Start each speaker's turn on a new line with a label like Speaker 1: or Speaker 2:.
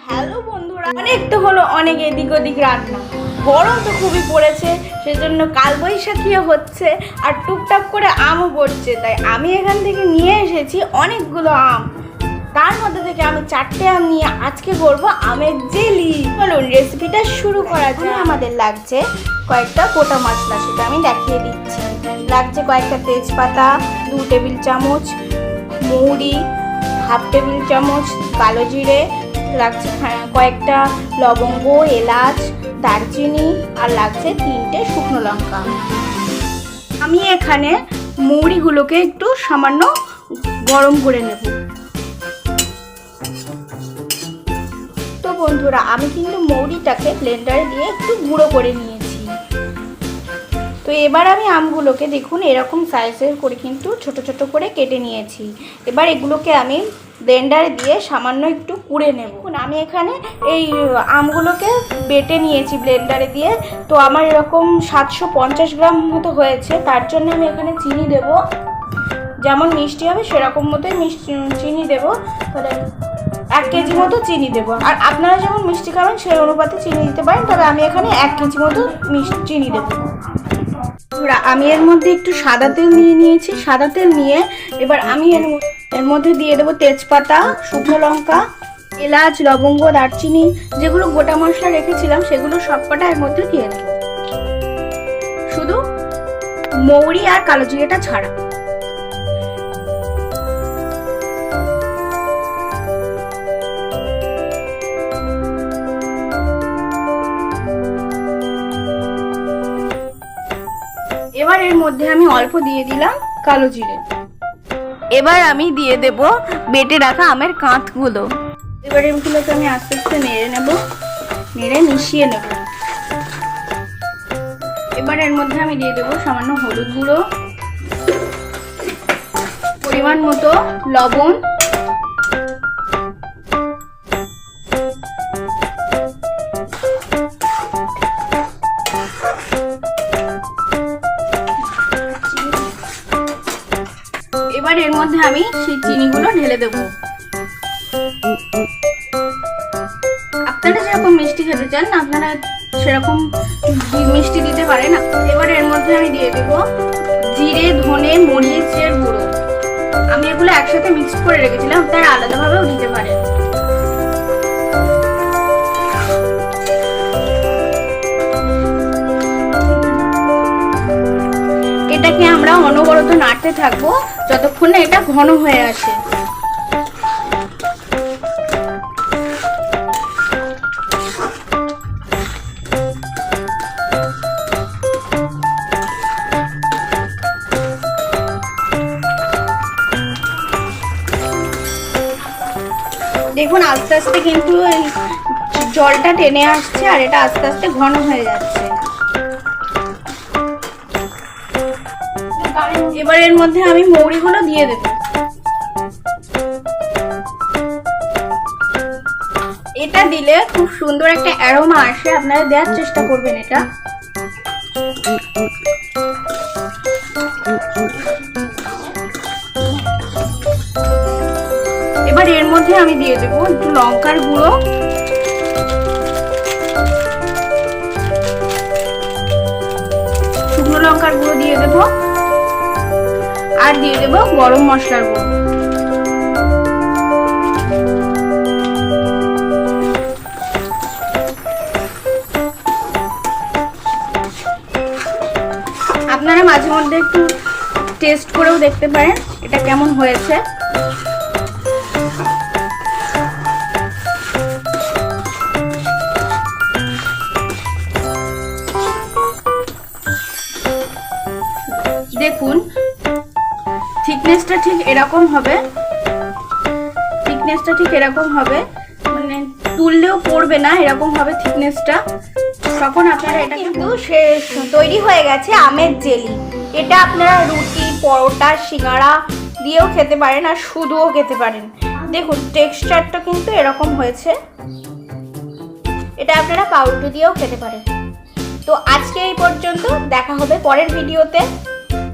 Speaker 1: Hello বন্ধুরা, অনেক তো হলো অনেক এদিক ওদিক রান্না। গরম তো খুবই পড়েছে, সেজন্য কালবৈশাখীও হচ্ছে আর টুকটাক করে আমও পড়ছে। তাই আমি এখান থেকে নিয়ে এসেছি অনেকগুলো আম। তার মধ্যে থেকে আমি 4টে আম নিয়ে আজকে করবো আমের জেলি। চলুন রেসিপিটা শুরু করা যায়। আমাদের লাগছে কয়েকটা গোটা মশলা, সেটা আমি দেখিয়ে দিচ্ছি। লাগছে কয়েকটা তেজপাতা, 2 টেবিল চামচ মৌরি, 1/2 টেবিল চামচ কালো জিরে, লাগছে কয়েকটা লবঙ্গ, এলাচ, দারচিনি, আর লাগছে 3টে শুকনো লঙ্কা। আমি এখানে মৌরিগুলোকে একটু সামান্য গরম করে নেব। তো বন্ধুরা, আমি কিন্তু মৌরিটাকে ব্লেন্ডারে দিয়ে একটু গুঁড়ো করে নিয়েছি। তো এবার আমি আমগুলোকে দেখুন এরকম সাইজের করে কিন্তু ছোট ছোট করে কেটে নিয়েছি। এবার এগুলোকে আমি ব্লেন্ডারে দিয়ে সামান্য একটু কুড়ে নেব। আমি এখানে এই আমগুলোকে বেটে নিয়েছি ব্লেন্ডারে দিয়ে। তো আমার এরকম 750 গ্রাম মতো হয়েছে। তার জন্য আমি এখানে চিনি দেব, যেমন মিষ্টি হবে সেরকম মতোই চিনি দেব। তাহলে 1 কেজি মতো চিনি দেবো। আর আপনারা যেমন মিষ্টি খাবেন সেই অনুপাতে চিনি দিতে পারেন। তবে আমি এখানে 1 কেজি মতো চিনি দেবো। আমি এর মধ্যে একটু সাদা তেল নিয়ে নিয়েছি। সাদা তেল নিয়ে এবার আমি এর মধ্যে দিয়ে দেবো তেজপাতা, শুকনো লঙ্কা, এলাচ, লবঙ্গ, দারচিনি, যেগুলো গোটা মশলা রেখেছিলাম সেগুলো সবকটা এর মধ্যে দিয়ে দেবো, শুধু মৌরি আর কালো জিরেটা ছাড়া। এবার এর মধ্যে আমি অল্প দিয়ে দিলাম কালো জিরে। এবার আমি দিয়ে দেব বেটে রাখা আমের কাঁচগুলো। এবার এগুলোকে আমি আস্তে আস্তে নেড়ে নেব, নেড়ে মিশিয়ে নেব। এবার এর মধ্যে আমি দিয়ে দেব সামান্য হলুদ গুঁড়ো, পরিমাণ মতো লবণ, এবার এর মধ্যে আমি সেই চিনিগুলো ঢেলে দেব। আপনারা যেরকম মিষ্টি খেতে চান আপনারা সেরকম মিষ্টি দিতে পারেন। এবার এর মধ্যে আমি দিয়ে দেব জিরে, ধনে, মরিচের গুঁড়ো। আমি এগুলো একসাথে মিক্স করে রেখেছিলাম, আপনারা আলাদাভাবেও দিতে পারেন। এটাকে আমরা অনবরত নাড়তে থাকবো যতক্ষণ না এটা ঘন হয়ে আসে। দেখুন আস্তে আস্তে কিন্তু জলটা টেনে আসছে আর এটা আস্তে আস্তে ঘন হয়ে যাচ্ছে। এবার এর মধ্যে আমি মৌরিগুলো দিয়ে দেব। এটা দিলে খুব সুন্দর একটা অ্যারোমা আসে, আপনারা দেওয়ার চেষ্টা করবেন এটা। এবার এর মধ্যে আমি দিয়ে দেব একটু লঙ্কার গুঁড়ো, শুকনো লঙ্কার গুঁড়ো দিয়ে দেব, আর দিয়ে দেব গরম মশলার গুঁড়ো। আপনারা মাঝে মধ্যে একটু টেস্ট করেও দেখতে পারেন এটা কেমন হয়েছে। দেখুন থিকনেসটা ঠিক এরকম হবে, মানে তুললেও পড়বে না, এরকম হবে থিকনেসটা। তখন আপনারা এটা কিন্তু তৈরি হয়ে গেছে আমের জেলি। এটা আপনারা রুটি, পরোটা, সিঙ্গাড়া দিয়েও খেতে পারেন আর শুধুও খেতে পারেন। দেখুন টেক্সচারটা কিন্তু এরকম হয়েছে। এটা আপনারা পাউরুটি দিয়েও খেতে পারেন। তো আজকে এই পর্যন্ত, দেখা হবে পরের ভিডিওতে।